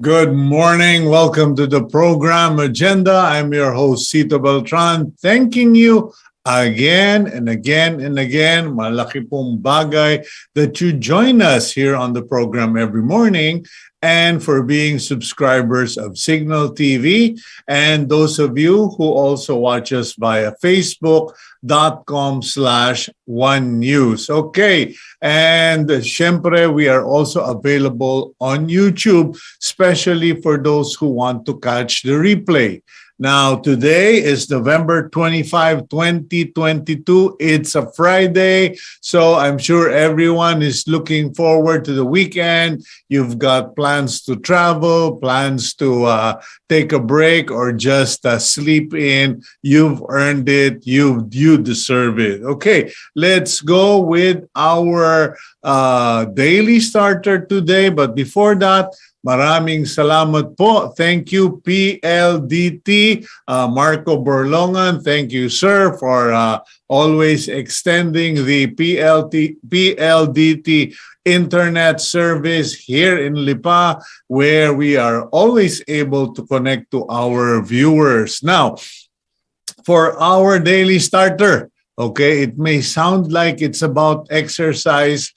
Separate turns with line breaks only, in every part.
Good morning. Welcome to the program agenda. I'm your host, Cito Beltran, thanking you again and again and again. Malaki pong bagay that you join us here on the program every morning, and for being subscribers of Cignal TV, and those of you who also watch us via Facebook.com/OneNews. Okay, and syempre, we are also available on YouTube, especially for those who want to catch the replay. Now, today is November 25, 2022. It's a Friday, so I'm sure everyone is looking forward to the weekend. You've got plans to travel, plans to take a break, or just sleep in. You've earned it. You deserve it. Okay, let's go with our daily starter today. But before that, maraming salamat po. Thank you, PLDT, Marco Borlongan. Thank you, sir, for always extending the PLDT internet service here in Lipa, where we are always able to connect to our viewers. Now, for our daily starter, okay, it may sound like it's about exercise,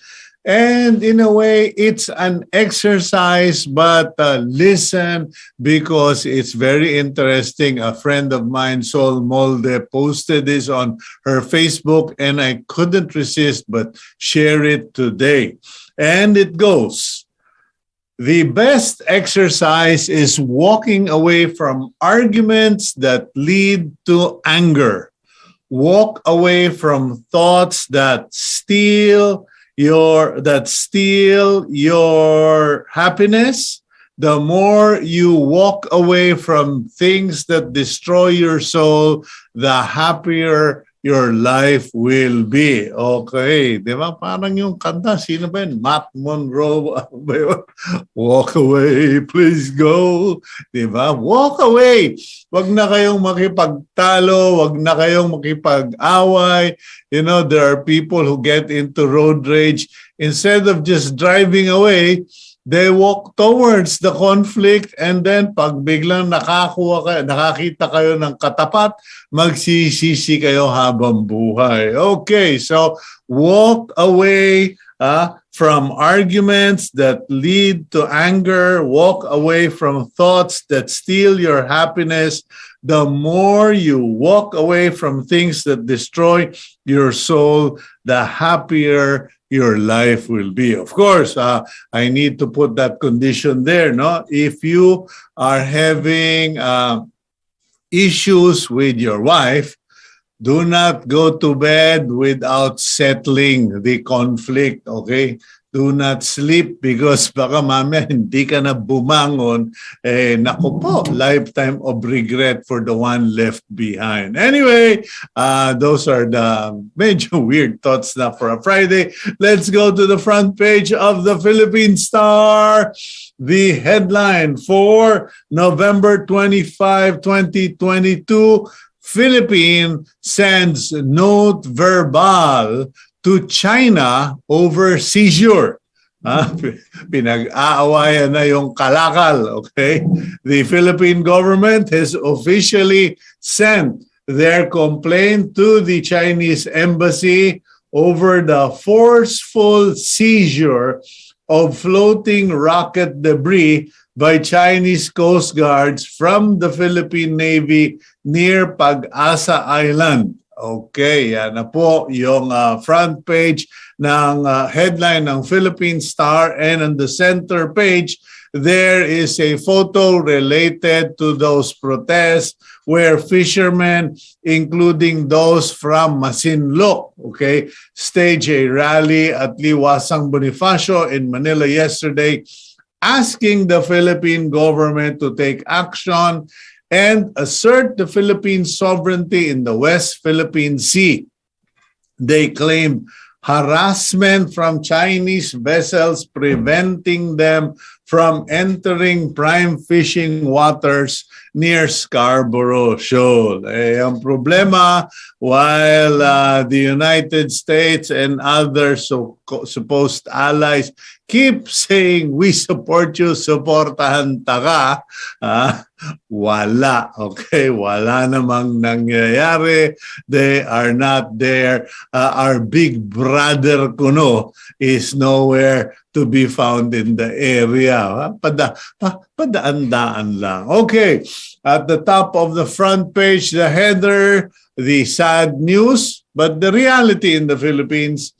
and in a way, it's an exercise, but listen, because it's very interesting. A friend of mine, Sol Molde, posted this on her Facebook, and I couldn't resist but share it today. And it goes, the best exercise is walking away from arguments that lead to anger. Walk away from thoughts that steal your happiness. The more you walk away from things that destroy your soul, the happier your life will be. Okay, di ba? Parang yung kanta, sino ba yun? Matt Monroe. Walk away, please go. Di ba? Walk away. Wag na kayong makipagtalo, wag na kayong makipag-away. You know, there are people who get into road rage. Instead of just driving away, they walk towards the conflict, and then pag biglang nakakita kayo ng katapat, magsisisi kayo habang buhay. Okay, so walk away from arguments that lead to anger. Walk away from thoughts that steal your happiness. The more you walk away from things that destroy your soul, the happier your life will be. Of course, I need to put that condition there, no? If you are having issues with your wife, do not go to bed without settling the conflict, okay? Do not sleep, because baka mamaya hindi ka na bumangon. Naku po, lifetime of regret for the one left behind. Anyway, those are the medyo weird thoughts na for a Friday. Let's go to the front page of the Philippine Star. The headline for November 25, 2022, Philippines sends note verbal to China over seizure. Pinag-aawayan na yung kalakal, okay? The Philippine government has officially sent their complaint to the Chinese embassy over the forceful seizure of floating rocket debris by Chinese Coast Guards from the Philippine Navy near Pag-asa Island. Okay, yan na po yung front page ng headline ng Philippine Star, and on the center page, there is a photo related to those protests where fishermen, including those from Masinloc, okay, staged a rally at Liwasang Bonifacio in Manila yesterday, asking the Philippine government to take action and assert the Philippine sovereignty in the West Philippine Sea. They claimed harassment from Chinese vessels preventing them from entering prime fishing waters near Scarborough Shoal. Ang problema, while the United States and other supposed allies keep saying, we support you, supportahan taka, wala. Okay, wala namang nangyayari. They are not there. Our big brother kuno is nowhere to be found in the area. Padaan-daan lang. Okay, at the top of the front page, the header, the sad news, but the reality in the Philippines,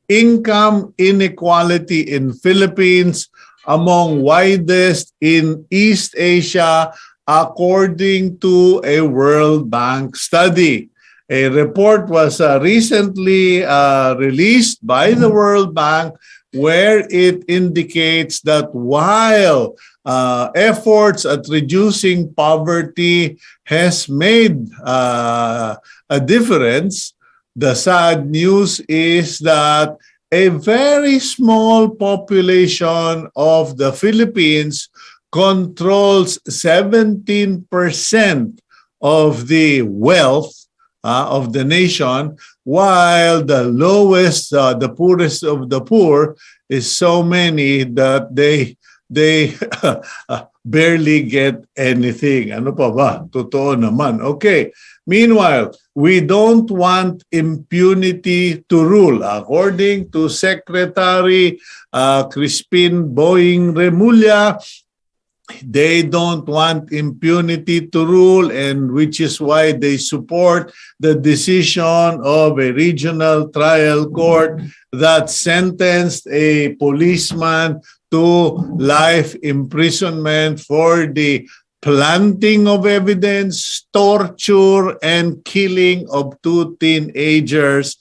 income inequality in Philippines among widest in East Asia according to a World Bank study. A report was recently released by the World Bank where it indicates that while efforts at reducing poverty has made a difference, the sad news is that a very small population of the Philippines controls 17% of the wealth of the nation, while the lowest, the poorest of the poor is so many that they barely get anything. Ano pa ba? Totoo naman. Okay. Meanwhile, we don't want impunity to rule. According to Secretary Crispin Boying Remulla, they don't want impunity to rule, and which is why they support the decision of a regional trial court that sentenced a policeman to life imprisonment for the planting of evidence, torture, and killing of two teenagers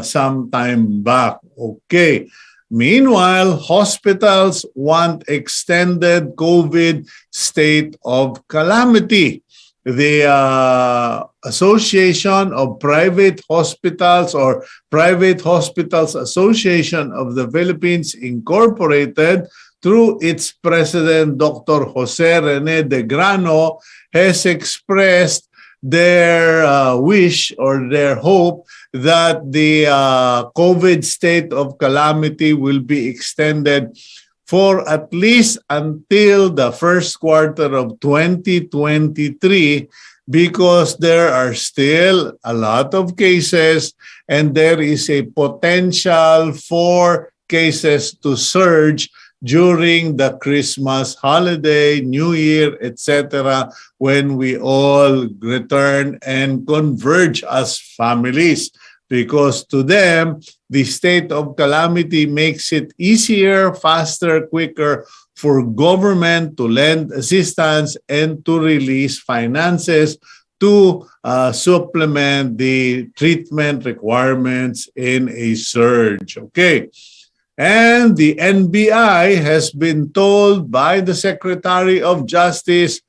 some time back. Okay. Meanwhile, hospitals want extended COVID state of calamity. The Association of Private Hospitals or Private Hospitals Association of the Philippines Incorporated, through its president, Dr. Jose Rene de Grano, has expressed their wish or their hope that the COVID state of calamity will be extended for at least until the first quarter of 2023, because there are still a lot of cases and there is a potential for cases to surge during the Christmas holiday, New Year, etc., when we all return and converge as families. Because to them, the state of calamity makes it easier, faster, quicker for government to lend assistance and to release finances to supplement the treatment requirements in a surge. Okay. And the NBI has been told by the Secretary of Justice,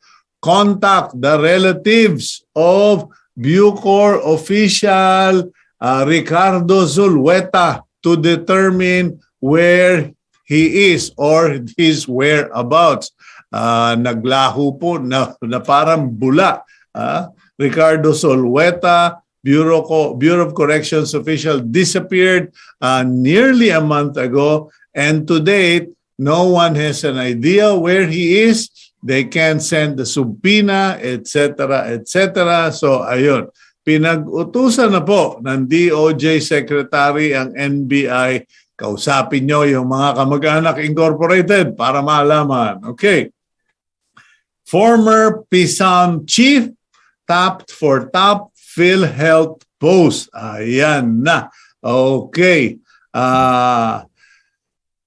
contact the relatives of Bucor official Ricardo Zulueta to determine where he is or his whereabouts. Naglaho po na parang bula. Ricardo Zulueta, Bureau of Corrections official, disappeared nearly a month ago, and to date, no one has an idea where he is. They can't send the subpoena, etc., etc. So, ayun. Pinag-utusan na po ng DOJ Secretary ang NBI. Kausapin nyo yung mga kamag-anak incorporated para malaman. Okay. Former PSAM chief tapped for top PhilHealth post. Ayan na. Okay.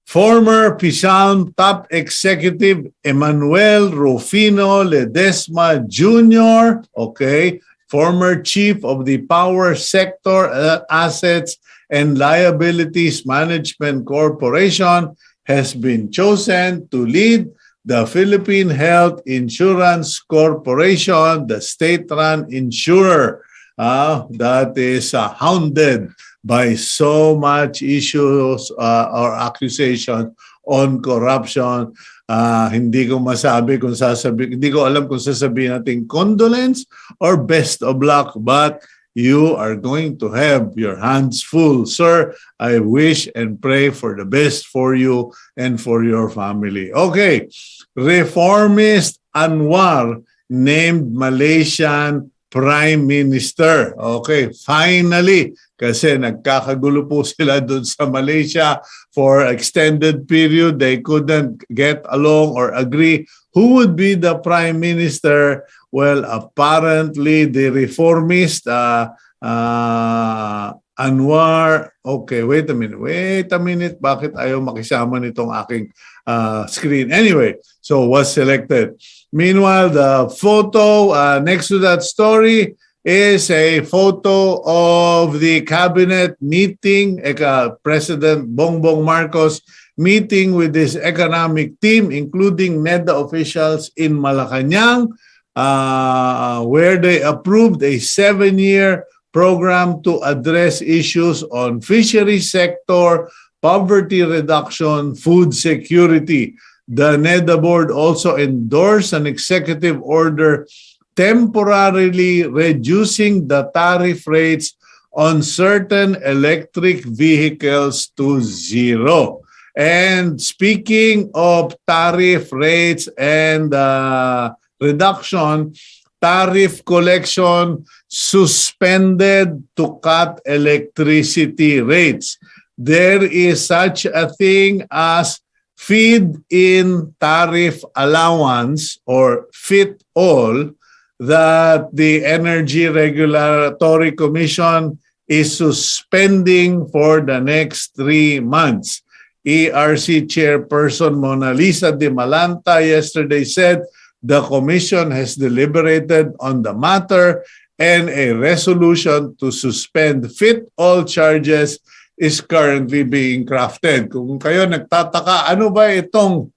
Former PSAM top executive Emmanuel Rufino Ledesma Jr., okay, former chief of the Power Sector Assets and Liabilities Management Corporation, has been chosen to lead the Philippine Health Insurance Corporation, the state-run insurer that is hounded by so much issues or accusations on corruption. Hindi ko masabi kung hindi ko alam kung sasabihin natin condolence or best of luck, but you are going to have your hands full. Sir, I wish and pray for the best for you and for your family. Okay, reformist Anwar named Malaysian Prime Minister. Okay, finally, kasi nagkakagulo po sila doon sa Malaysia for extended period. They couldn't get along or agree who would be the Prime Minister. Well, apparently the reformist Anwar, okay, wait a minute, bakit ayaw makisama nitong aking screen? Anyway, so was selected. Meanwhile, the photo next to that story is a photo of the cabinet meeting, President Bongbong Marcos meeting with his economic team, including NEDA officials in Malacanang, where they approved a 7-year program to address issues on fishery sector, poverty reduction, food security. The NEDA board also endorsed an executive order temporarily reducing the tariff rates on certain electric vehicles to zero. And speaking of tariff rates and reduction, tariff collection suspended to cut electricity rates. There is such a thing as feed-in tariff allowance or FIT-all that the Energy Regulatory Commission is suspending for the next 3 months. ERC Chairperson Mona Lisa de Malanta yesterday said the commission has deliberated on the matter and a resolution to suspend FIT-all charges is currently being crafted. Kung kayo nagtataka, ano ba itong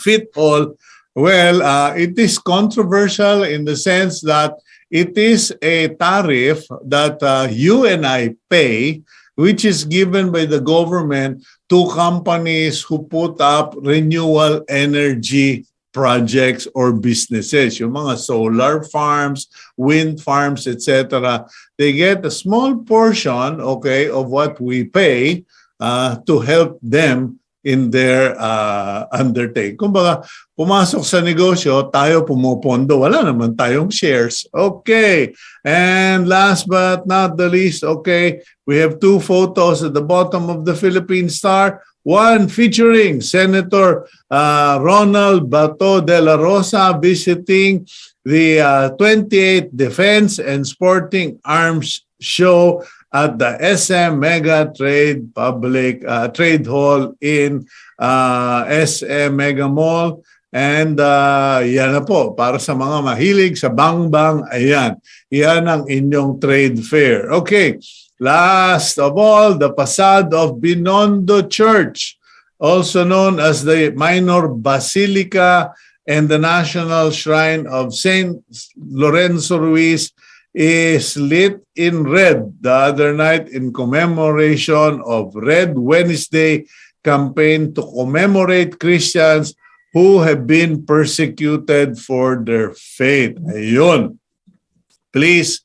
FIT-all? Well, it is controversial in the sense that it is a tariff that you and I pay, which is given by the government to companies who put up renewable energy projects or businesses. Yung mga solar farms, wind farms, etc. They get a small portion, okay, of what we pay to help them in their undertake. Kumbaga, pumasok sa negosyo, tayo pumupondo, wala naman tayong shares. Okay, and last but not the least, okay, we have 2 photos at the bottom of the Philippine Star. One featuring Senator Ronald Bato de la Rosa visiting the 28th Defense and Sporting Arms Show at the SM Mega Trade Hall in SM Mega Mall. And yan na po, para sa mga mahilig sa bangbang, ayan, yan ang inyong trade fair. Okay. Last of all, the facade of Binondo Church, also known as the Minor Basilica and the National Shrine of Saint Lorenzo Ruiz, is lit in red the other night in commemoration of Red Wednesday campaign to commemorate Christians who have been persecuted for their faith. Ayun. Please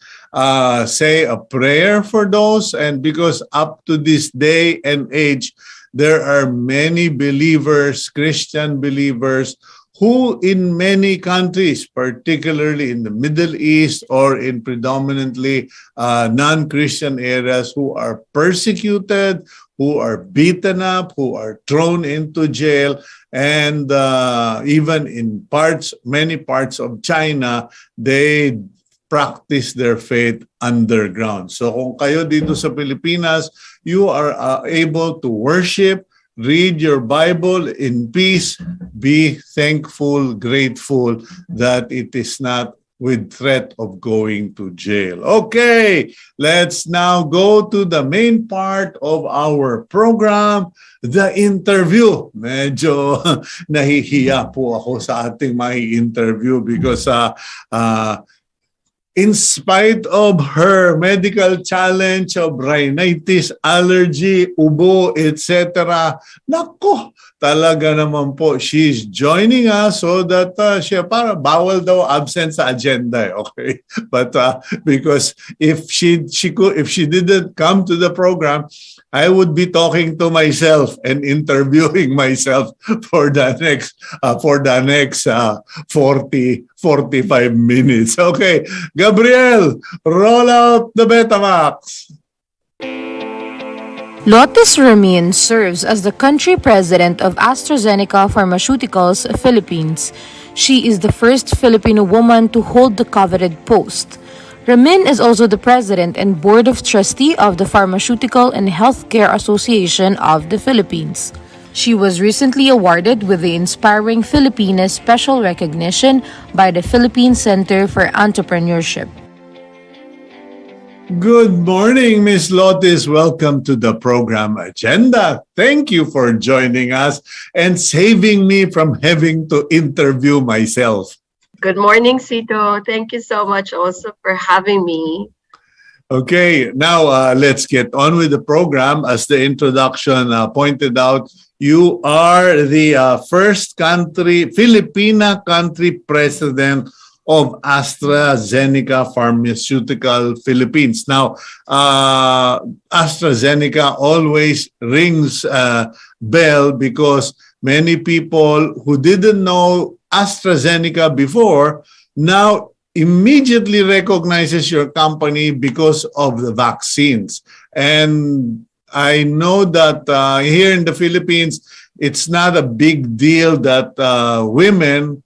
say a prayer for those, and because up to this day and age, there are many believers, Christian believers, who in many countries, particularly in the Middle East or in predominantly non-Christian areas, who are persecuted, who are beaten up, who are thrown into jail, and even in many parts of China, they practice their faith underground. So kung kayo dito sa Pilipinas, you are able to worship, read your Bible in peace, be thankful, grateful that it is not with threat of going to jail. Okay, let's now go to the main part of our program, the interview. Medyo nahihiya po ako sa ating may interview because in spite of her medical challenge of rhinitis, allergy, ubo, etc. Nako, talaga naman po, she's joining us so that siya para bawal daw absent sa agenda, okay? But because if she didn't come to the program, I would be talking to myself and interviewing myself for the next 45 minutes. Okay, Gabriel, roll out the Betamax.
Lotis Ramin serves as the country president of Astrazeneca Pharmaceuticals, Philippines. She is the first Filipino woman to hold the coveted post. Ramin is also the president and board of trustee of the Pharmaceutical and Healthcare Association of the Philippines. She was recently awarded with the Inspiring Filipinas Special Recognition by the Philippine Center for Entrepreneurship.
Good morning, Miss Lotis. Welcome to the program agenda. Thank you for joining us and saving me from having to interview myself.
Good morning, Cito. Thank you so much also for having me.
Okay, now let's get on with the program. As the introduction pointed out, you are the first Filipina country president of Astrazeneca Pharmaceutical Philippines. Now, Astrazeneca always rings a bell because many people who didn't know Astrazeneca before now immediately recognizes your company because of the vaccines. And I know that here in the Philippines, it's not a big deal that women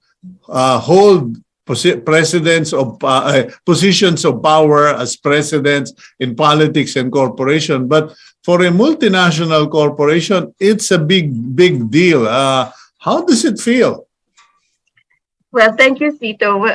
hold positions of power as presidents in politics and corporation. But for a multinational corporation, it's a big deal. How does it feel?
Well, thank you, Cito.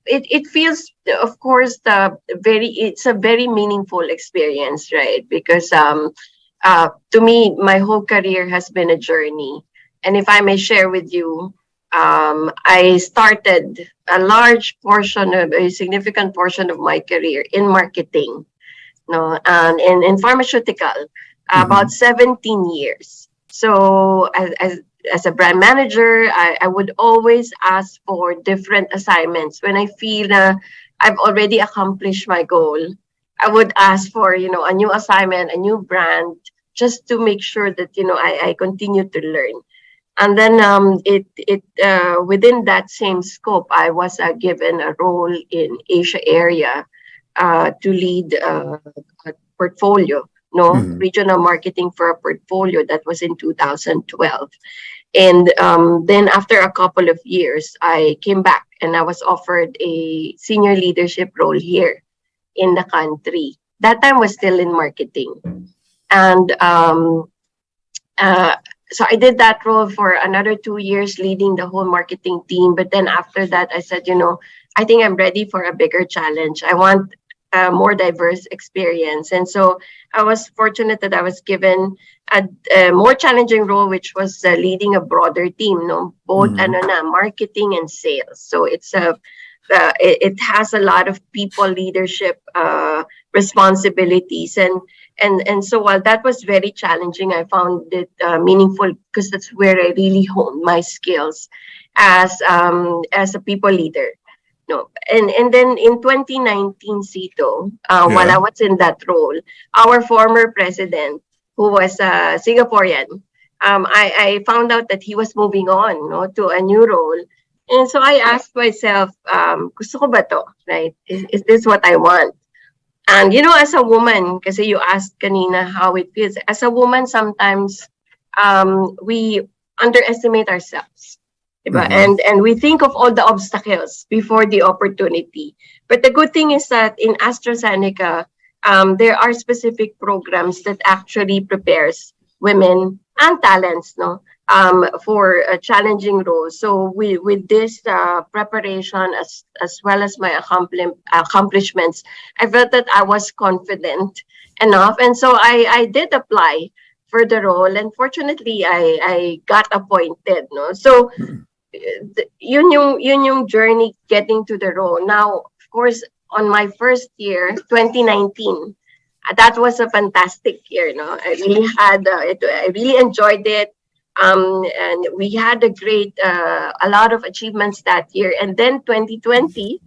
It feels, of course, it's a very meaningful experience, right? Because to me, my whole career has been a journey. And if I may share with you, I started a significant portion of my career in marketing, and in pharmaceutical, about 17 years. So as a brand manager, I would always ask for different assignments. When I feel I've already accomplished my goal, I would ask for, a new assignment, a new brand, just to make sure that, I continue to learn. And then within that same scope, I was given a role in Asia area to lead a portfolio, regional marketing for a portfolio. That was in 2012. And then after a couple of years, I came back and I was offered a senior leadership role here in the country. That time was still in marketing. And so I did that role for another 2 years, leading the whole marketing team. But then after that, I said, I think I'm ready for a bigger challenge. I want a more diverse experience. And so I was fortunate that I was given a more challenging role, which was leading a broader team, both marketing and sales. So it has a lot of people leadership responsibilities. And so while that was very challenging, I found it meaningful because that's where I really honed my skills as a people leader. And then in 2019, Cito, while I was in that role, our former president, who was Singaporean, I found out that he was moving on, to a new role. And so I asked myself, gusto ko ba to, right? Is this what I want? And, as a woman, kasi you asked kanina how it feels. As a woman, sometimes we underestimate ourselves. And we think of all the obstacles before the opportunity. But the good thing is that in AstraZeneca, there are specific programs that actually prepares women and talents, for a challenging roles. So with this preparation as well as my accomplishments, I felt that I was confident enough. And so I did apply for the role, and fortunately I got appointed. So yun yung journey getting to the role. Now, of course, on my first year, 2019. That was a fantastic year. No, I really had I really enjoyed it. And we had a lot of achievements that year. And then 2020,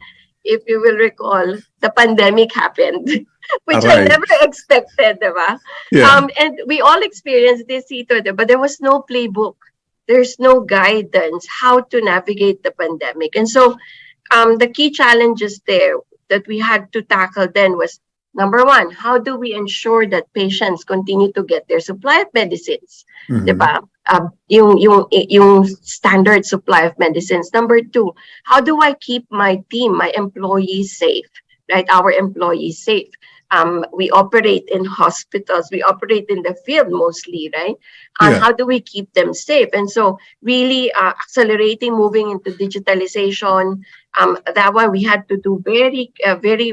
if you will recall, the pandemic happened,
All
which I
right.
never expected, diba?
Yeah.
And we all experienced this, Ito, but there was no playbook. There's no guidance how to navigate the pandemic. And so the key challenges there that we had to tackle then was number one, how do we ensure that patients continue to get their supply of medicines?
Mhm.
Diba? Yung standard supply of medicines. Number two, how do I keep my team, my employees safe? Right, our employees safe. We operate in hospitals, we operate in the field mostly, right?
Yeah.
How do we keep them safe? And so, really accelerating, moving into digitalization. That one we had to do very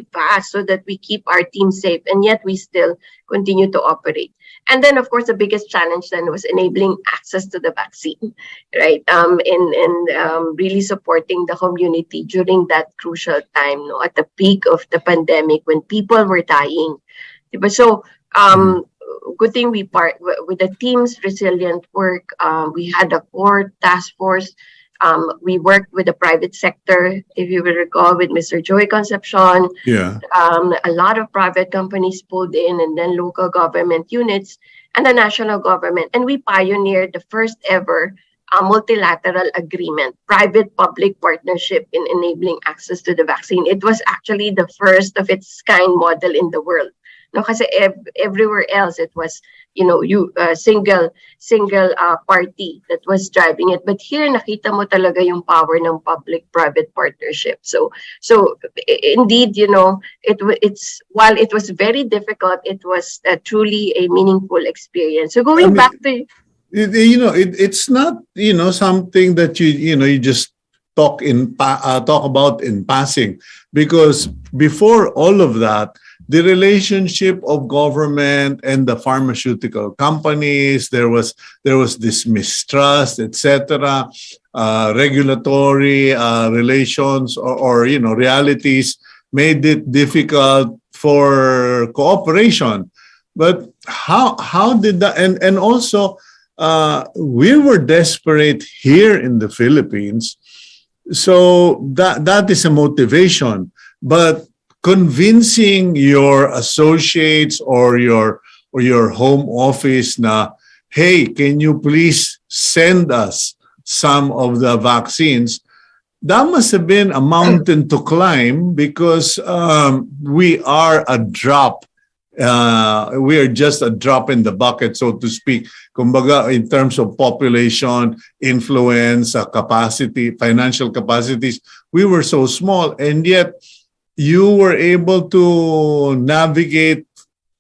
fast so that we keep our team safe, and yet we still continue to operate. And then, of course, the biggest challenge then was enabling access to the vaccine, right? And really supporting the community during that crucial time, no, at the peak of the pandemic when people were dying. Diba? So,
Mhm.
good thing we part with the team's resilient work. We had a core task force. We worked with the private sector, if you will recall, with Mr. Joey Concepcion.
Yeah.
A lot of private companies pulled in, and then local government units and the national government. And we pioneered the first ever multilateral agreement, private-public partnership in enabling access to the vaccine. It was actually the first of its kind model in the world. No, kasi everywhere else it was, single party that was driving it. But here nakita mo talaga yung power ng public-private partnership. So indeed, it's while it was very difficult, it was truly a meaningful experience. So
I
going
mean,
back to
it's not something that you just talk about in passing, because before all of that, the relationship of government and the pharmaceutical companies, there was this mistrust, etc. Regulatory relations, or realities made it difficult for cooperation. But how did that, and also we were desperate here in the Philippines, so that is a motivation. But convincing your associates or your home office na, hey, can you please send us some of the vaccines? That must have been a mountain to climb, because we are a drop. We are just a drop in the bucket, so to speak. Kumbaga, in terms of population, influence, capacity, financial capacities, we were so small, and yet you were able to navigate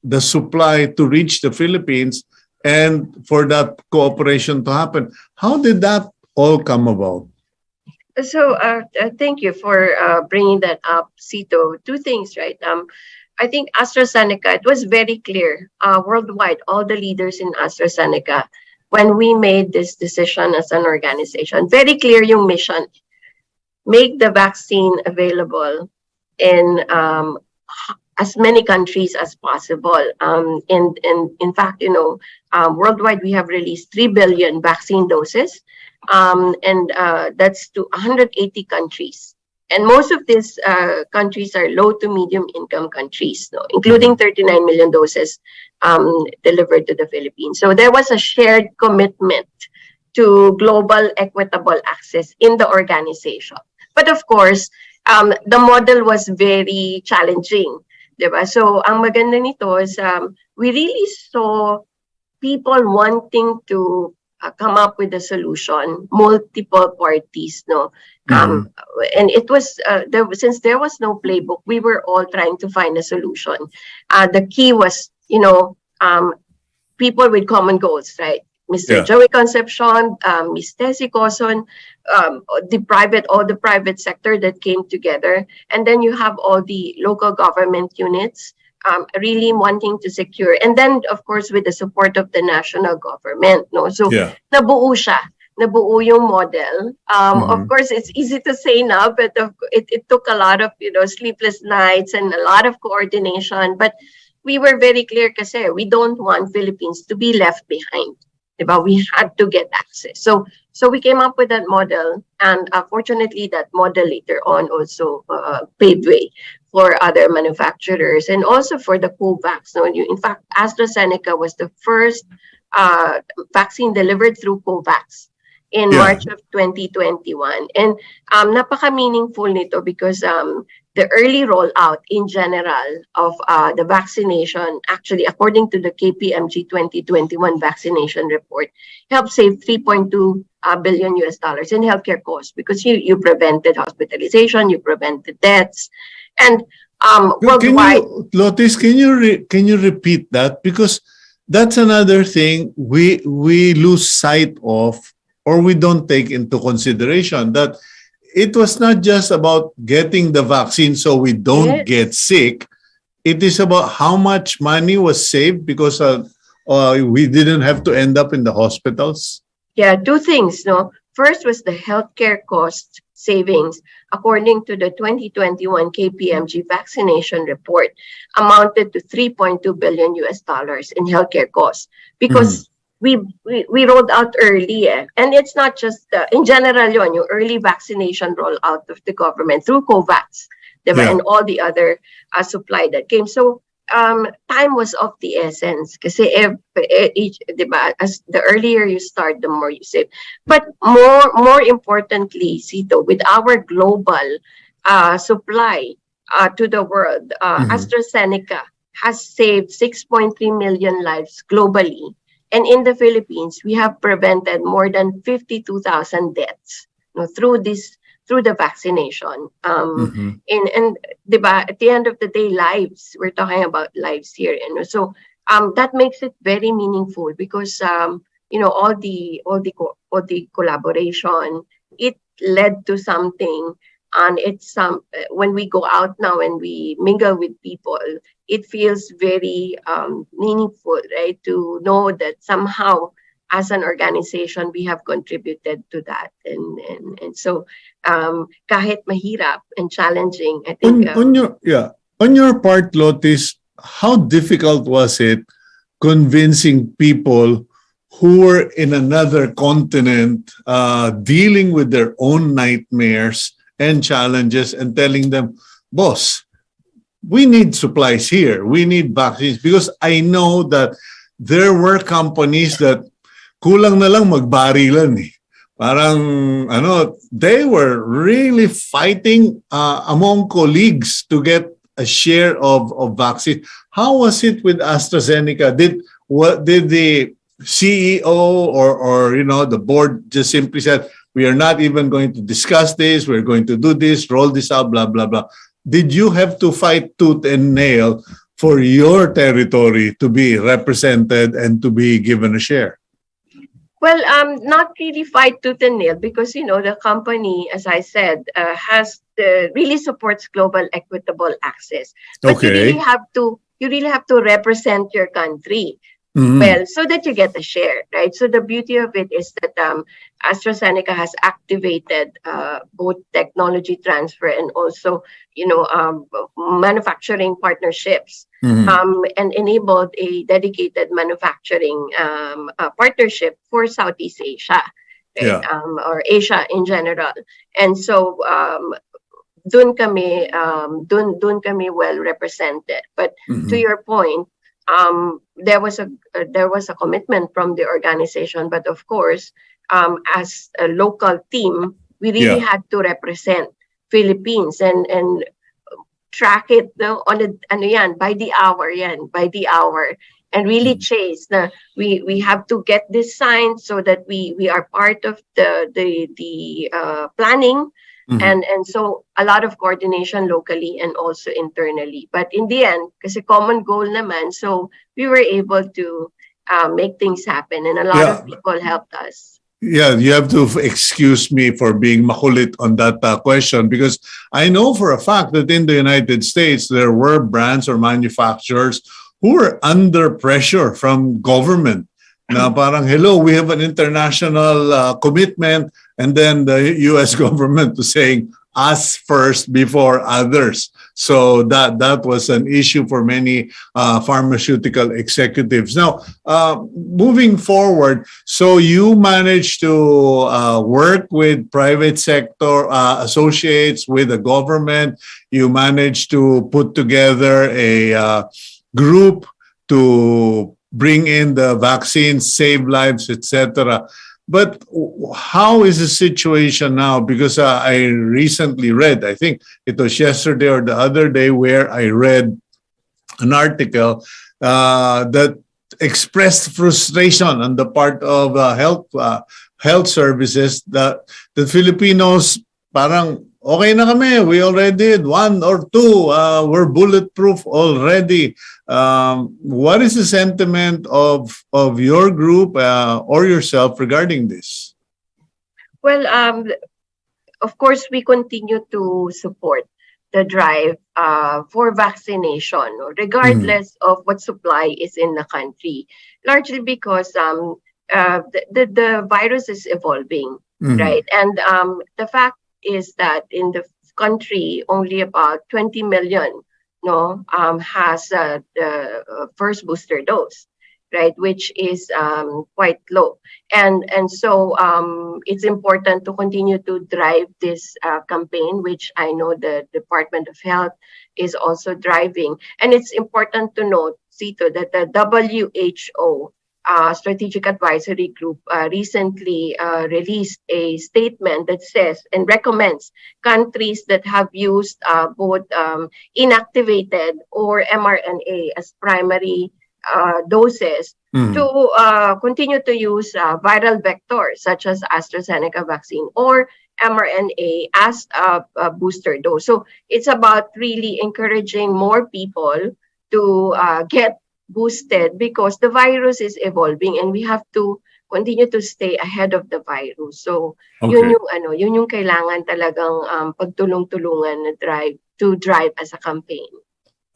the supply to reach the Philippines and for that cooperation to happen. How did that all come about?
So thank you for bringing that up, Cito. Two things, right? I think AstraZeneca, it was very clear worldwide, all the leaders in AstraZeneca, when we made this decision as an organization, very clear yung mission, make the vaccine available in as many countries as possible. And in fact, worldwide, we have released 3 billion vaccine doses, and that's to 180 countries. And most of these countries are low to medium income countries, no, including 39 million doses delivered to the Philippines. So there was a shared commitment to global equitable access in the organization. But of course, the model was very challenging. Diba? So ang maganda nito is we really saw people wanting to come up with a solution, multiple parties, no.
Mhm.
And it was since there was no playbook, we were all trying to find a solution. The key was, people with common goals, right? Mr.
Yeah.
Joey Concepcion, Ms. Tessie Coson, all the private sector that came together, and then you have all the local government units really wanting to secure, and then of course with the support of the national government, no. So
Yeah.
nabuo siya. nabuo yung model. Of course, it's easy to say now, but it took a lot of, sleepless nights and a lot of coordination. But we were very clear kasi we don't want Philippines to be left behind. Diba? We had to get access. So we came up with that model, and fortunately, that model later on also paved way for other manufacturers and also for the COVAX. No, in fact, AstraZeneca was the first vaccine delivered through COVAX in March of 2021. And napaka-meaningful nito because the early rollout in general of the vaccination, actually, according to the KPMG 2021 vaccination report, helped save $3.2 billion in healthcare costs because you prevented hospitalization, you prevented deaths, and worldwide.
Lotis, can you repeat that? Because that's another thing we lose sight of, or we don't take into consideration, that it was not just about getting the vaccine so we don't get sick. It is about how much money was saved because we didn't have to end up in the hospitals.
Yeah, two things. No, first was the healthcare cost savings, according to the 2021 KPMG vaccination report, amounted to $3.2 billion in healthcare costs because we rolled out early, and it's not just in general yung early vaccination rollout of the government through COVAX, diba? And all the other supply that came. So time was of the essence kasi diba, as the earlier you start, the more you save. But more importantly, Cito, with our global supply to the world, AstraZeneca has saved 6.3 million lives globally. And in the Philippines, we have prevented more than 52,000 deaths through the vaccination. And diba, at the end of the day, lives. We're talking about lives here, so that makes it very meaningful because all the collaboration, it led to something. And it's when we go out now and we mingle with people, it feels very meaningful, right? To know that somehow, as an organization, we have contributed to that, and so kahit mahirap and challenging, I think.
On your part, Lotis, how difficult was it convincing people who were in another continent, dealing with their own nightmares and challenges, and telling them, boss, we need supplies here. We need vaccines. Because I know that there were companies that kulang na lang magbarilan eh. Parang, they were really fighting among colleagues to get a share of vaccine. How was it with AstraZeneca? Did the CEO or the board just simply said, we are not even going to discuss this, we're going to do this, roll this out, blah, blah, blah. Did you have to fight tooth and nail for your territory to be represented and to be given a share?
Well, not really fight tooth and nail because, the company, as I said, really supports global equitable access. But you really have to represent your country. Well, so that you get a share, right? So the beauty of it is that AstraZeneca has activated both technology transfer and also, manufacturing partnerships, and enabled a dedicated manufacturing partnership for Southeast Asia, right? Or Asia in general. And so dun kami well represented. But to your point, there was a commitment from the organization, but of course, as a local team, we really had to represent Philippines and track it on by the hour, and really chase. We have to get this signed so that we are part of the planning. And so a lot of coordination locally and also internally. But in the end, kasi common goal naman, so we were able to make things happen, and a lot of people helped us.
Yeah, you have to excuse me for being makulit on that question, because I know for a fact that in the United States, there were brands or manufacturers who were under pressure from government na parang, hello, we have an international commitment, and then the US government was saying, us first before others. So that was an issue for many pharmaceutical executives. Now, moving forward, so you managed to work with private sector associates with the government. You managed to put together a group to bring in the vaccines, save lives, etc. But how is the situation now? Because I recently read, I think it was yesterday or the other day, where I read an article that expressed frustration on the part of health services that the Filipinos parang okay na kami. We already did one or two. We're bulletproof already. What is the sentiment of your group or yourself regarding this?
Well, of course, we continue to support the drive for vaccination, regardless of what supply is in the country. Largely because the virus is evolving, right? And the fact is that in the country, only about 20 million has the first booster dose, right, which is quite low. And so it's important to continue to drive this campaign, which I know the Department of Health is also driving. And it's important to note, Cito, that the WHO Strategic Advisory Group recently released a statement that says and recommends countries that have used both inactivated or mRNA as primary doses to continue to use viral vectors such as AstraZeneca vaccine or mRNA as a booster dose. So it's about really encouraging more people to get boosted because the virus is evolving and we have to continue to stay ahead of the virus. So yun yung kailangan talagang pagtulong-tulungan na drive as a campaign.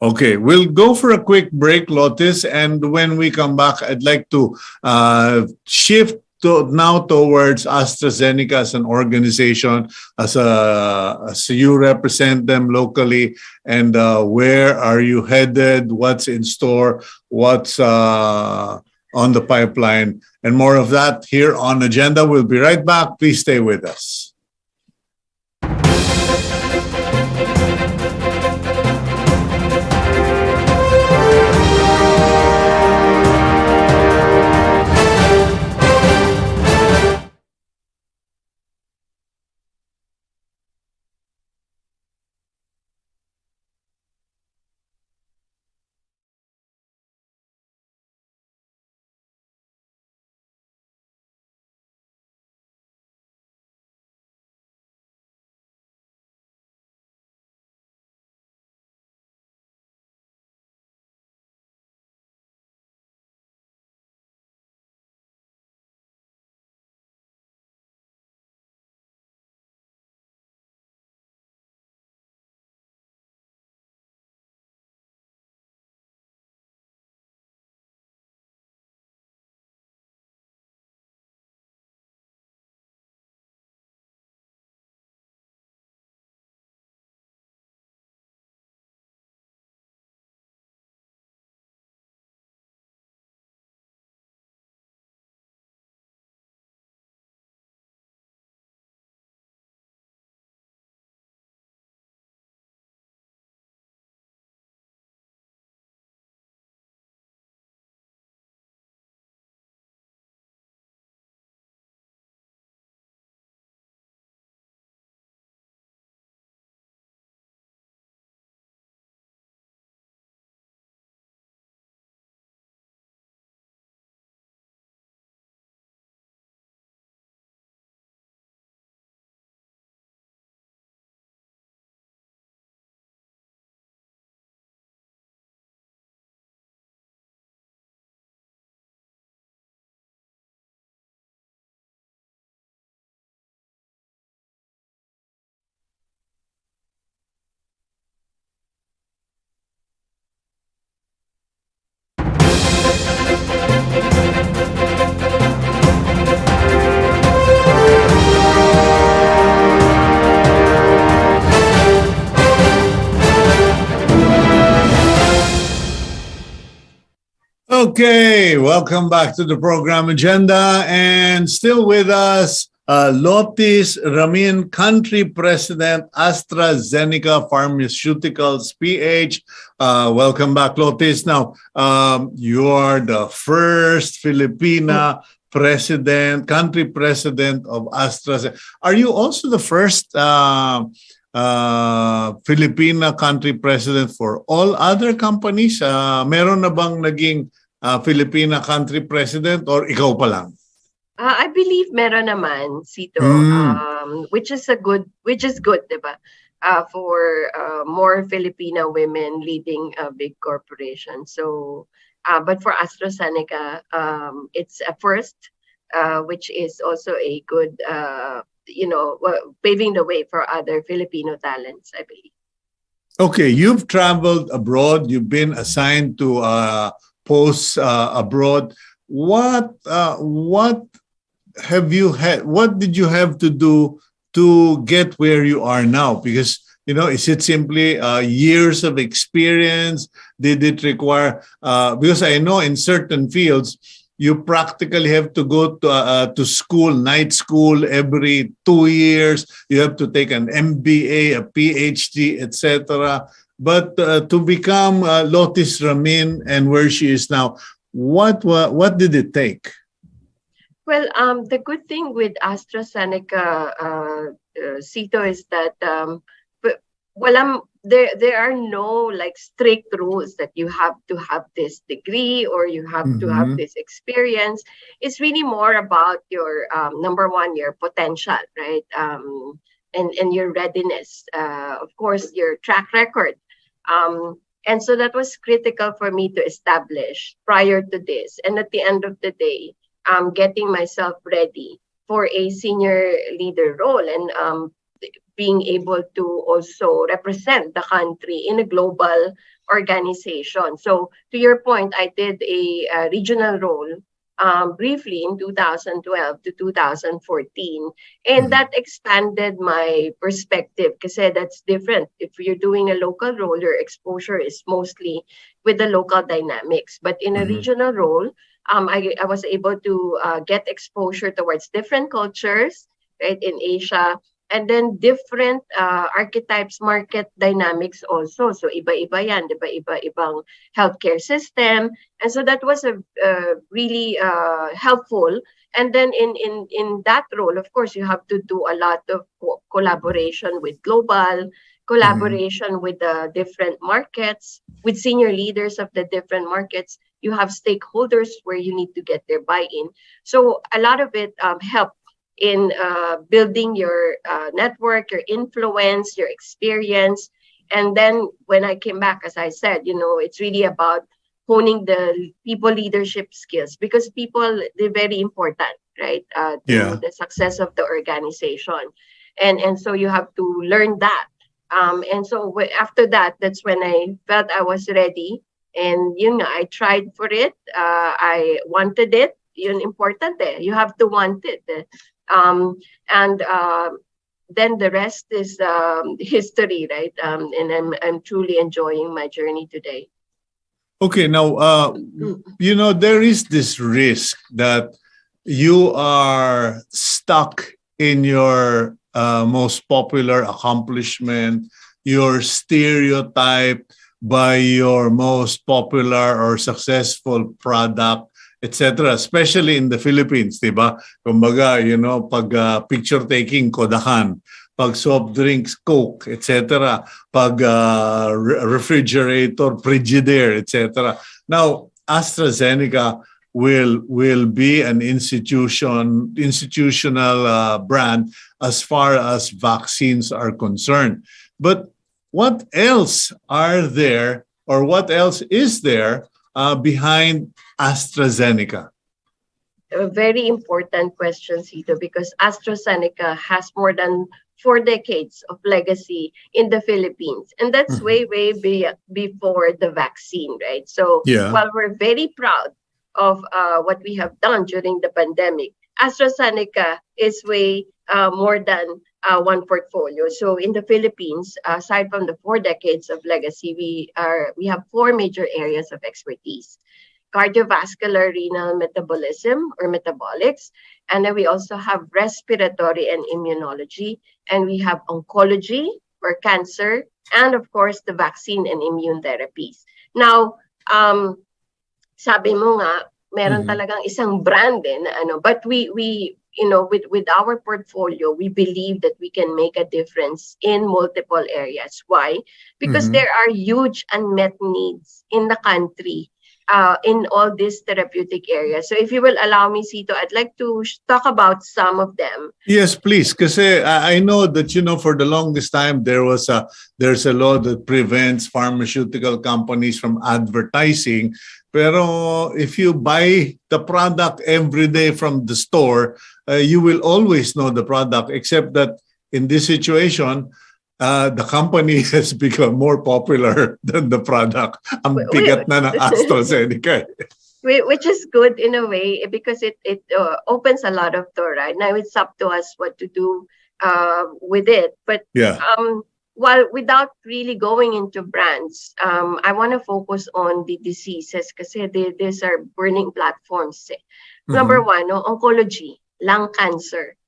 Okay, we'll go for a quick break, Lotis, and when we come back, I'd like to shift now towards AstraZeneca as an organization, as you represent them locally, and where are you headed? What's in store? What's on the pipeline? And more of that here on Agenda. We'll be right back. Please stay with us. Okay, welcome back to the program agenda. And still with us, Lotis Ramin, Country President, Astrazeneca Pharmaceuticals, PH. Welcome back, Lotis. Now, you are the first Filipina president, country president of AstraZeneca. Are you also the first Filipina country president for all other companies? Meron na bang naging Filipina country president or ikaw pa lang?
I believe meron naman, Cito, which is good, diba? For more Filipina women leading a big corporation. So, but for AstraZeneca, it's a first, which is also a good, paving the way for other Filipino talents, I believe.
Okay, you've traveled abroad. You've been assigned to posts abroad. What have you had? What did you have to do to get where you are now? Because is it simply years of experience? Did it require? Because I know in certain fields you practically have to go to school, night school every 2 years. You have to take an MBA, a PhD, etc. But to become Lotis Ramin and where she is now, what did it take?
Well, the good thing with AstraZeneca, Cito, is that there are no like strict rules that you have to have this degree or you have to have this experience. It's really more about your number one, your potential, right? And your readiness, of course, your track record. And so that was critical for me to establish prior to this. And at the end of the day, getting myself ready for a senior leader role and being able to also represent the country in a global organization. So to your point, I did a regional role briefly in 2012 to 2014. And that expanded my perspective because that's different. If you're doing a local role, your exposure is mostly with the local dynamics. But in a regional role, I was able to get exposure towards different cultures, right, in Asia, and then different archetypes, market dynamics also. So iba-iba yan, iba-ibang healthcare system. And so that was a really helpful. And then in that role, of course, you have to do a lot of collaboration with global, collaboration with the different markets, with senior leaders of the different markets. You have stakeholders where you need to get their buy-in. So a lot of it helped in building your network, your influence, your experience. And then when I came back, as I said, it's really about honing the people leadership skills because people, they're very important, right? To the success of the organization. And so you have to learn that. And so after that, that's when I felt I was ready. And, I tried for it. I wanted it. Important eh. You have to want it. Then the rest is history, right? And I'm truly enjoying my journey today.
Okay, now, there is this risk that you are stuck in your most popular accomplishment, your stereotype by your most popular or successful product, etc., especially in the Philippines, diba? Kumbaga, pag picture taking, Kodakan, pag soft drinks, Coke, etc., pag refrigerator, Frigidaire, etc. Now, AstraZeneca will be an institutional brand as far as vaccines are concerned. But what else are there, or what else is there behind AstraZeneca?
A very important question, Cito, because AstraZeneca has more than 4 decades of legacy in the Philippines. And that's way before the vaccine, right? So while we're very proud of what we have done during the pandemic, AstraZeneca is way more than one portfolio. So in the Philippines, aside from the 4 decades of legacy, we have 4 major areas of expertise. cardiovascular, renal metabolism or metabolics. And then we also have respiratory and immunology. And we have oncology or cancer. And of course, the vaccine and immune therapies. Now, sabi mo nga, meron
Mhm.
talagang isang brand na ano, but we with our portfolio, we believe that we can make a difference in multiple areas. Why? Because
Mhm.
there are huge unmet needs in the country in all these therapeutic areas. So if you will allow me, Cito, I'd like to talk about some of them.
Yes, please. Kasi I know that, for the longest time, there's a law that prevents pharmaceutical companies from advertising. Pero if you buy the product every day from the store, you will always know the product, except that in this situation, the company has become more popular than the product. Ang bigat na ng AstraZeneca.
Which is good in a way because it opens a lot of door. Right now, it's up to us what to do with it. But
Yeah.
while without really going into brands, I want to focus on the diseases because these are burning platforms. Number
Mhm.
one, no, oncology, lung cancer.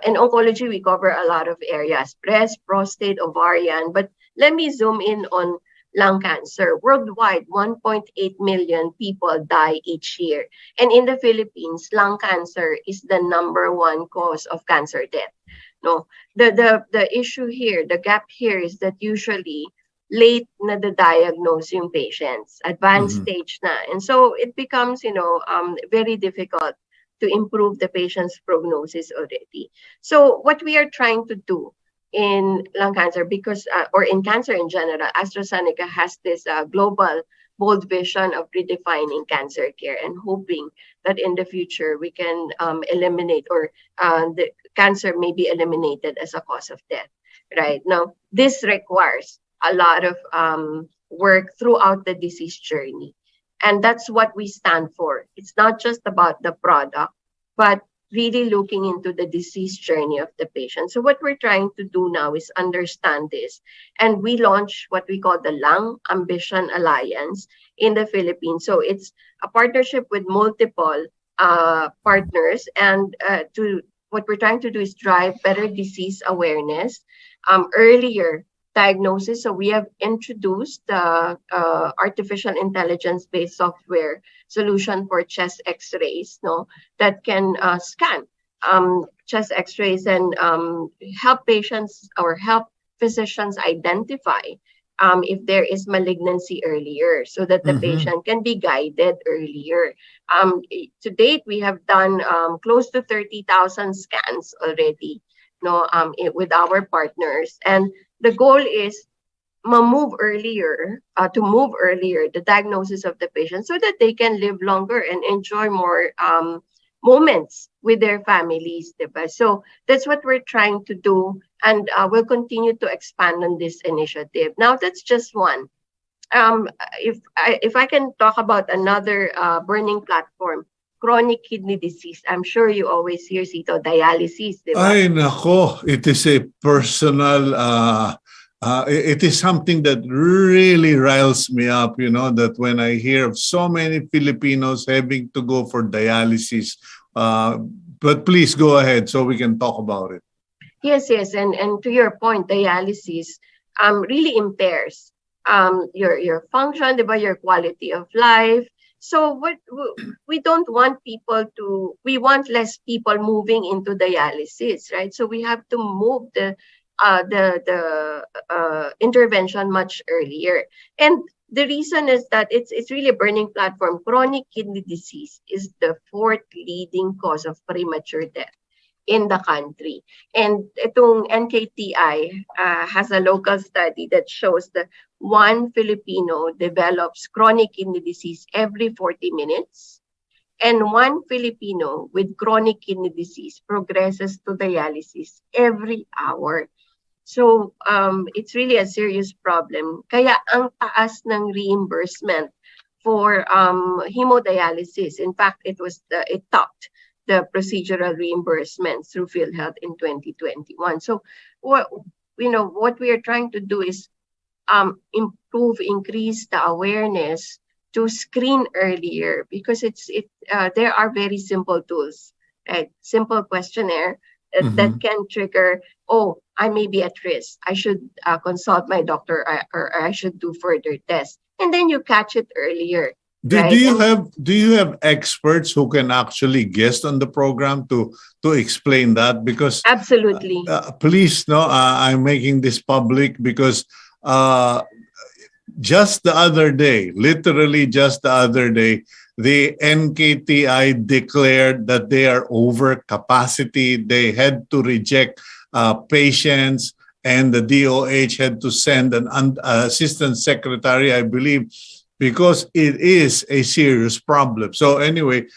In oncology, we cover a lot of areas: breast, prostate, ovarian. But let me zoom in on lung cancer. Worldwide, 1.8 million people die each year. And in the Philippines, lung cancer is the number one cause of cancer death. No, the issue here, the gap here is that usually late na diagnose yung patients, advanced
Mhm.
stage na. And so it becomes, very difficult to improve the patient's prognosis already. So what we are trying to do in lung cancer because or in cancer in general, AstraZeneca has this global bold vision of redefining cancer care and hoping that in the future we can eliminate or the cancer may be eliminated as a cause of death. Right now, this requires a lot of work throughout the disease journey, and that's what we stand for. It's not just about the product, but really looking into the disease journey of the patient. So what we're trying to do now is understand this. And we launched what we call the Lung Ambition Alliance in the Philippines. So it's a partnership with multiple partners. And to what we're trying to do is drive better disease awareness, earlier diagnosis. So we have introduced the artificial intelligence-based software solution for chest X-rays, no, that can scan chest X-rays and help patients or help physicians identify if there is malignancy earlier, so that the
Mhm.
patient can be guided earlier. To date, we have done close to 30,000 scans already, no, with our partners, and the goal is to move earlier the diagnosis of the patient so that they can live longer and enjoy more moments with their families. Diba? So that's what we're trying to do, and we'll continue to expand on this initiative. Now, that's just one. If I can talk about another burning platform, chronic kidney disease. I'm sure you always hear Cito dialysis, diba?
Ay, nako, it is a personal, it is something that really riles me up, that when I hear of so many Filipinos having to go for dialysis. But please go ahead so we can talk about it.
Yes, and to your point, dialysis really impairs your function, diba, your quality of life. So what we don't want we want less people moving into dialysis, right? So we have to move the intervention much earlier. And the reason is that it's really a burning platform. Chronic kidney disease is the fourth leading cause of premature death in the country. And itong NKTI has a local study that shows that one Filipino develops chronic kidney disease every 40 minutes, and one Filipino with chronic kidney disease progresses to dialysis every hour. So it's really a serious problem. Kaya ang taas ng reimbursement for hemodialysis. In fact, it topped the procedural reimbursement through PhilHealth in 2021. So what we are trying to do is increase the awareness to screen earlier, because there are very simple tools, right? Simple questionnaire that
Mhm.
can trigger, oh, I may be at risk. I should consult my doctor, or I should do further tests. And then you catch it earlier,
Do
right?
you
And
have experts who can actually guest on the program to explain that? Because
absolutely.
please, no, I'm making this public because uh, just the other day, literally just the other day, the NKTI declared that they are over capacity. They had to reject patients, and the DOH had to send an assistant secretary, I believe, because it is a serious problem. So anyway,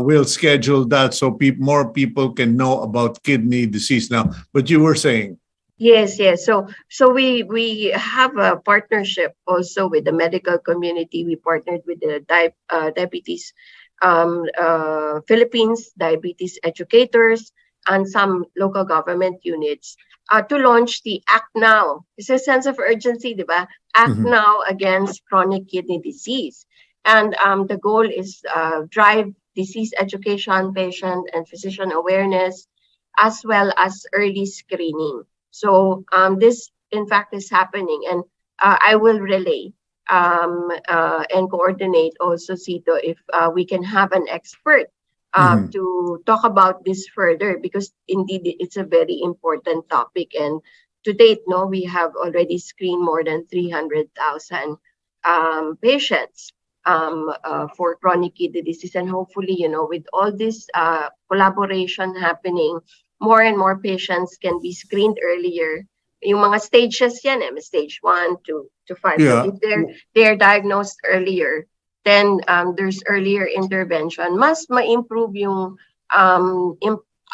we'll schedule that so more people can know about kidney disease now. But you were saying.
Yes, yes. So we have a partnership also with the medical community. We partnered with the diabetes Philippines, diabetes educators, and some local government units to launch the Act Now. It's a sense of urgency, di ba? Act
Mhm.
Now against chronic kidney disease. And the goal is drive disease education, patient and physician awareness, as well as early screening. So this, in fact, is happening, and I will relay and coordinate also, Cito, if we can have an expert
Mhm.
to talk about this further, because indeed it's a very important topic. And to date, no, we have already screened more than 300,000 patients for chronic kidney disease, and hopefully, with all this collaboration happening, more and more patients can be screened earlier. Yung mga stages yan, stage 1 to 5. So
Yeah.
if they're diagnosed earlier, then there's earlier intervention. Mas ma-improve yung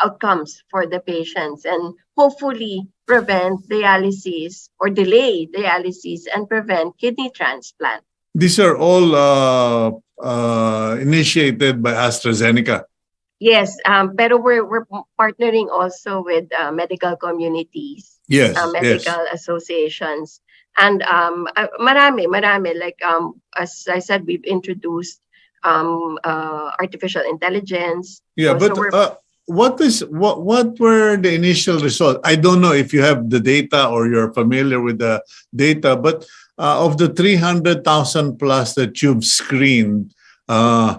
outcomes for the patients, and hopefully prevent dialysis or delay dialysis and prevent kidney transplant.
These are all initiated by AstraZeneca.
Yes, pero we're partnering also with medical communities,
Yes, yes.
medical associations, and marami. Like as I said, we've introduced artificial intelligence.
Yeah,
So
but
we're
what were the initial results? I don't know if you have the data or you're familiar with the data, but of the 300,000 plus that you've screened, uh,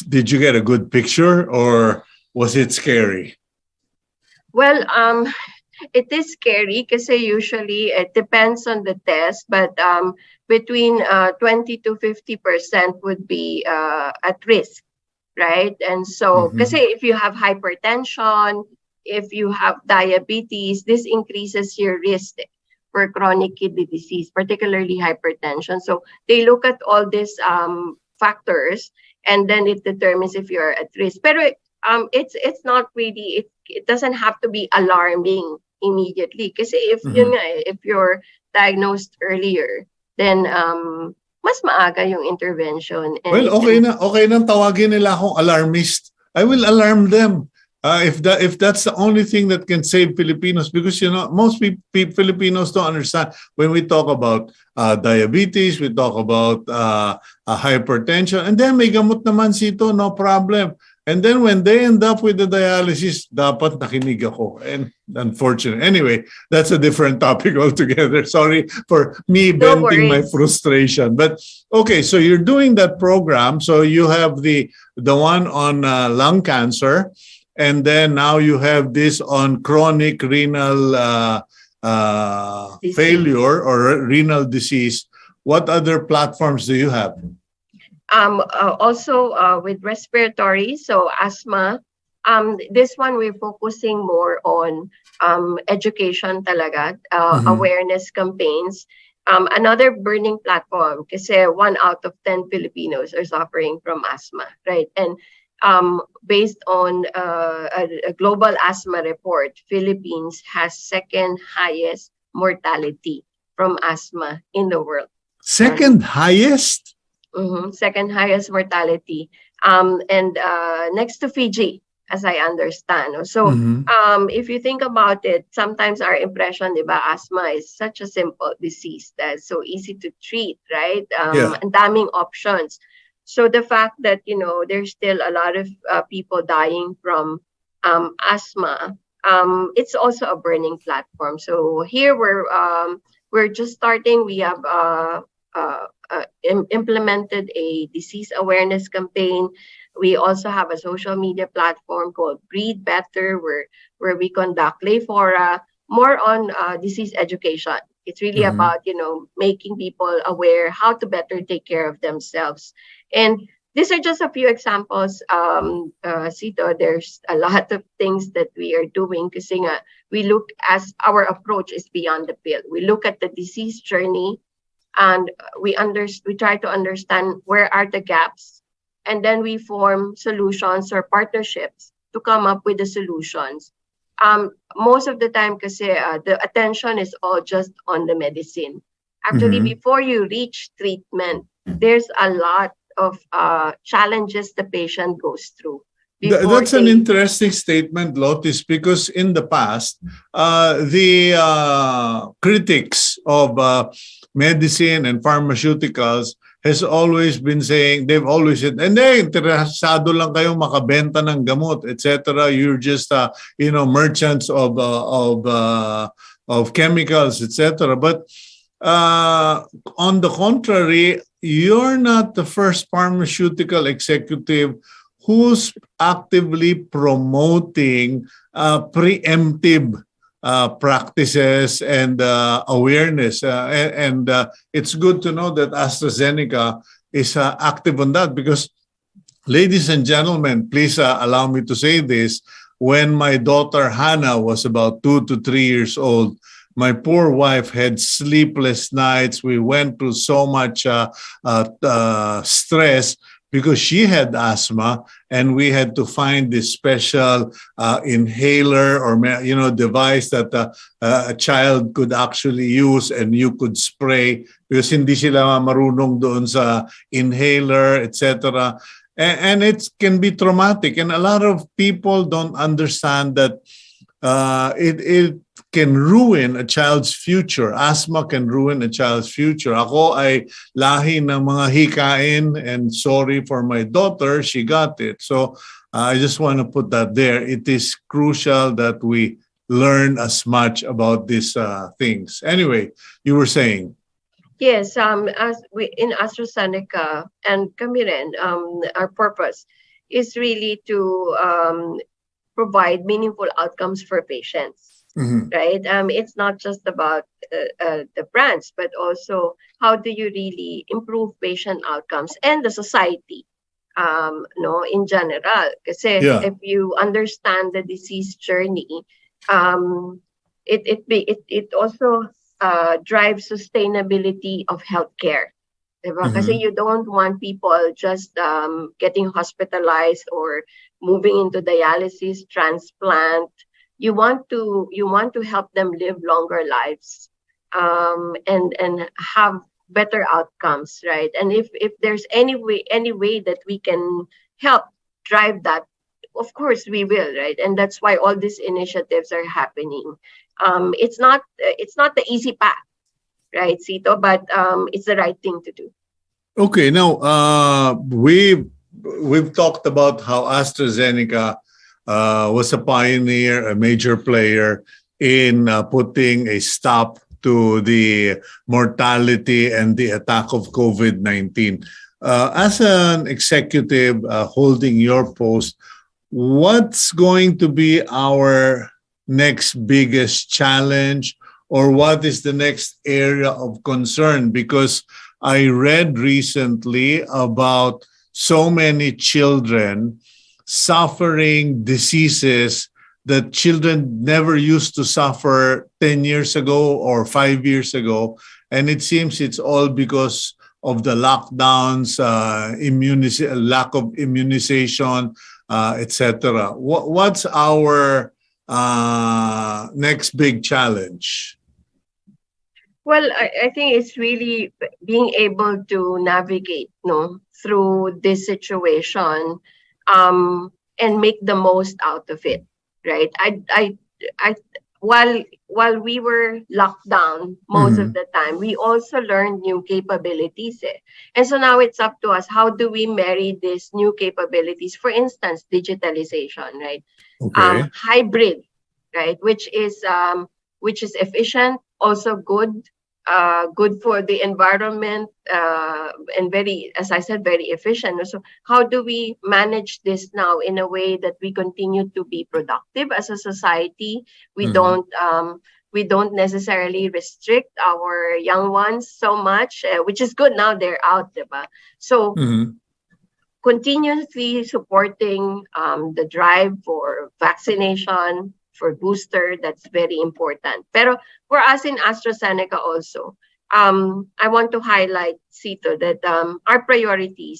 did you get a good picture or was it scary?
well. It is scary because usually it depends on the test, but between 20 to 50% would be at risk, right? And so, kasi
Mhm.
if you have hypertension, if you have diabetes, this increases your risk for chronic kidney disease, particularly hypertension. So they look at all these factors, and then it determines if you're at risk. Pero it's not really, it doesn't have to be alarming immediately. Kasi
Mhm.
if you're diagnosed earlier, then mas maaga yung intervention,
Well,
and
okay nang tawagin nila akong alarmist. I will alarm them. If that's the only thing that can save Filipinos, because most Filipinos don't understand when we talk about diabetes, we talk about hypertension, and then may gamot naman sito, no problem. And then when they end up with the dialysis, dapat nakinig ako. And unfortunately, anyway, that's a different topic altogether. Sorry for me
no
venting my
worries.
frustration. But okay, so you're doing that program. So you have the one on lung cancer, and then now you have this on chronic renal
Disease.
failure or renal disease. What other platforms do you have?
Also with respiratory, so asthma. This one we're focusing more on education talaga,
Mhm.
awareness campaigns. Another burning platform, kasi 1 out of 10 Filipinos are suffering from asthma, right? And based on a global asthma report, Philippines has second highest mortality from asthma in the world.
Second highest?
Second highest mortality. And next to Fiji, as I understand. So
Mm-hmm.
if you think about it, sometimes our impression, diba, asthma is such a simple disease that's so easy to treat, right?
Yeah.
Ang daming options. So the fact that, there's still a lot of people dying from asthma, it's also a burning platform. So here we're just starting. We have implemented a disease awareness campaign. We also have a social media platform called Breathe Better, where we conduct lay fora more on disease education. It's really
Mm-hmm.
about making people aware how to better take care of themselves. And these are just a few examples, Cito. There's a lot of things that we are doing because we look as our approach is beyond the pill. We look at the disease journey and we try to understand where are the gaps, and then we form solutions or partnerships to come up with the solutions. Most of the time kasi the attention is all just on the medicine. Actually,
Mm-hmm.
before you reach treatment, there's a lot of challenges the patient goes through before
That's an
they.
interesting statement, Lotis, because in the past, the critics of medicine and pharmaceuticals has always been saying, they've always said, interesado lang kayong makabenta ng gamot, etc. You're just, merchants of chemicals, etc. But on the contrary, you're not the first pharmaceutical executive who's actively promoting preemptive practices and awareness. And it's good to know that AstraZeneca is active on that because, ladies and gentlemen, please allow me to say this. When my daughter Hannah was about 2 to 3 years old, my poor wife had sleepless nights. We went through so much stress because she had asthma, and we had to find this special inhaler or device that a child could actually use and you could spray because hindi sila marunong doon sa inhaler, etc. And it can be traumatic, and a lot of people don't understand that it can ruin a child's future. Asthma can ruin a child's future. Ako ay lahi ng mga hikain, and sorry for my daughter, she got it. So I just want to put that there. It is crucial that we learn as much about these things. Anyway, you were saying.
Yes, as we in AstraZeneca and kami rin, our purpose is really to provide meaningful outcomes for patients,
Mhm.
right? It's not just about the brands, but also how do you really improve patient outcomes and the society, no, in general. Kasi
Yeah.
if you understand the disease journey, um, it also drives sustainability of healthcare. Diba? Kasi
Mhm.
you don't want people just getting hospitalized or moving into dialysis, transplant. You want to help them live longer lives, and have better outcomes, right? And if there's any way that we can help drive that, of course we will, right? And that's why all these initiatives are happening. It's not the easy path, right, Cito? But it's the right thing to do.
Okay, now we've talked about how AstraZeneca was a pioneer, a major player in putting a stop to the mortality and the attack of COVID-19. As an executive holding your post, what's going to be our next biggest challenge, or what is the next area of concern? Because I read recently about so many children suffering diseases that children never used to suffer 10 years ago or 5 years ago. And it seems it's all because of the lockdowns, lack of immunization, etc. What's our next big challenge?
Well, I think it's really being able to navigate, no, through this situation, um, and make the most out of it, right? I while we were locked down most of
Mhm.
the time, we also learned new capabilities. And so now it's up to us. How do we marry these new capabilities? For instance, digitalization, right?
Okay.
Hybrid, right? Which is efficient, also good for the environment, and very, as I said, very efficient. So how do we manage this now in a way that we continue to be productive as a society? We
Mhm.
don't um, we don't necessarily restrict our young ones so much, which is good now they're out, diba? So
Mhm.
continuously supporting the drive for vaccination, for booster, that's very important. Pero for us in AstraZeneca also, I want to highlight, Cito, that our priority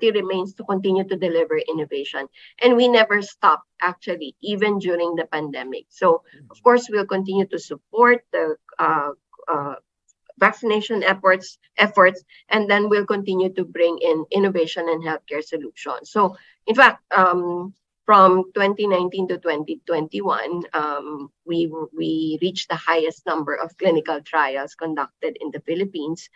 remains to continue to deliver innovation. And we never stop, actually, even during the pandemic. So, of course, we'll continue to support the uh, vaccination efforts, and then we'll continue to bring in innovation and healthcare solutions. So, in fact, from 2019 to 2021, we reached the highest number of clinical trials conducted in the Philippines.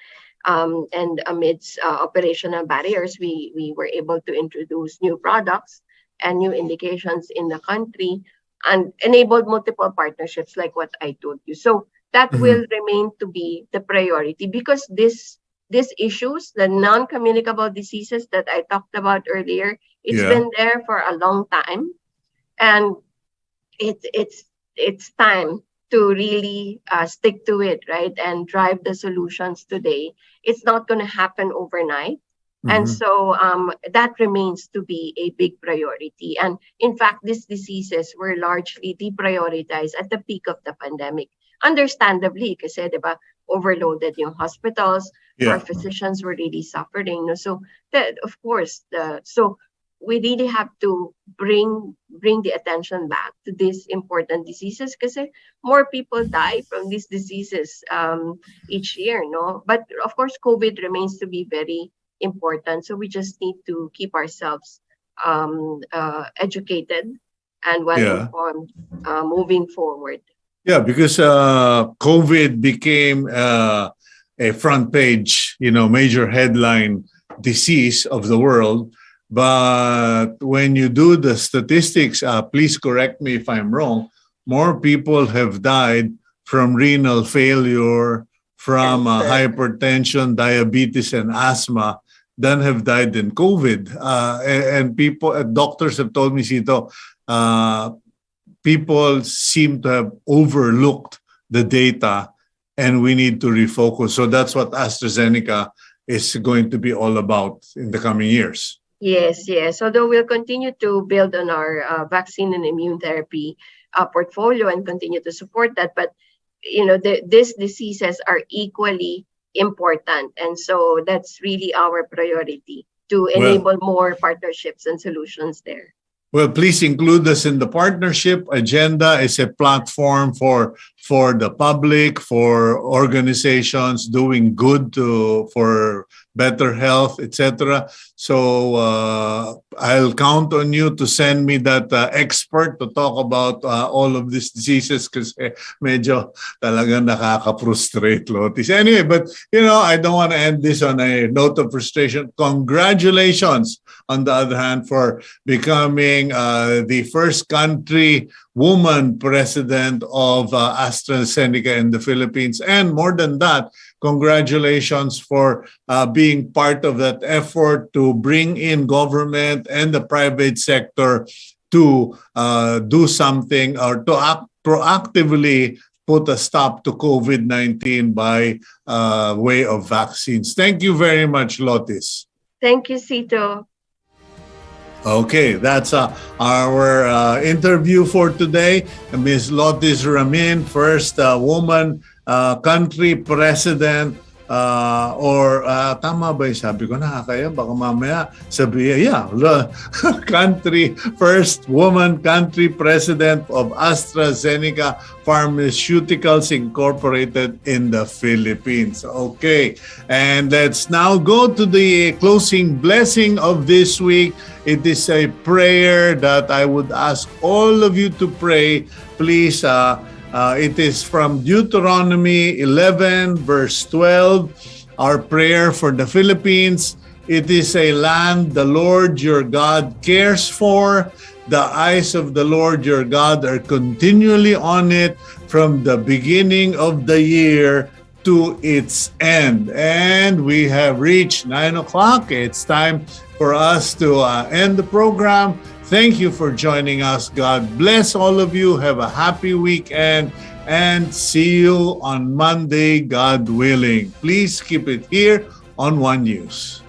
And amidst operational barriers, we were able to introduce new products and new indications in the country, and enabled multiple partnerships like what I told you. So that will
Mhm.
remain to be the priority, because these issues, the non-communicable diseases that I talked about earlier, it's
Yeah.
been there for a long time, and it's time to really stick to it, right, and drive the solutions today. It's not going to happen overnight. And
Mhm.
so that remains to be a big priority. And in fact, these diseases were largely deprioritized at the peak of the pandemic. Understandably, kasi diba, overloaded yung hospitals, our
Yeah.
physicians were really suffering. No? So that, of course, so we really have to bring the attention back to these important diseases, because more people die from these diseases each year, no? But of course, COVID remains to be very important. So we just need to keep ourselves educated and well
Yeah.
informed moving forward.
Yeah, because COVID became a front page, major headline disease of the world. But when you do the statistics, please correct me if I'm wrong, more people have died from renal failure, from
Cancer.
hypertension, diabetes, and asthma than have died in COVID. And people, doctors have told me, Sito, uh, people seem to have overlooked the data, and we need to refocus. So that's what AstraZeneca is going to be all about in the coming years.
Yes, yes. Although we'll continue to build on our vaccine and immune therapy portfolio and continue to support that, but these diseases are equally important, and so that's really our priority, to
Well,
enable more partnerships and solutions there.
Well, please include us in the partnership. Agenda is a platform for the public, for organizations doing good for better health, etc. So I'll count on you to send me that expert to talk about all of these diseases, because medyo talagang nakaka-frustrate, Lotis. Anyway, but I don't want to end this on a note of frustration. Congratulations, on the other hand, for becoming the first country woman president of AstraZeneca in the Philippines. And more than that, congratulations for being part of that effort to bring in government and the private sector to do something, or to proactively put a stop to COVID-19 by way of vaccines. Thank you very much, Lotis.
Thank you, Cito.
Okay, that's our interview for today. Ms. Lotis Ramin, first woman country president Tama ba yung sabi ko? Nakakaya, baka mamaya sabi, first woman country president of Astrazeneca Pharmaceuticals Incorporated in the Philippines. Okay, and let's now go to the closing blessing of this week. It is a prayer that I would ask all of you to pray. Please, it is from Deuteronomy 11, verse 12. Our prayer for the Philippines. It is a land the Lord your God cares for. The eyes of the Lord your God are continually on it from the beginning of the year to its end. And we have reached 9 o'clock. It's time for us to end the program. Thank you for joining us. God bless all of you. Have a happy weekend and see you on Monday, God willing. Please keep it here on One News.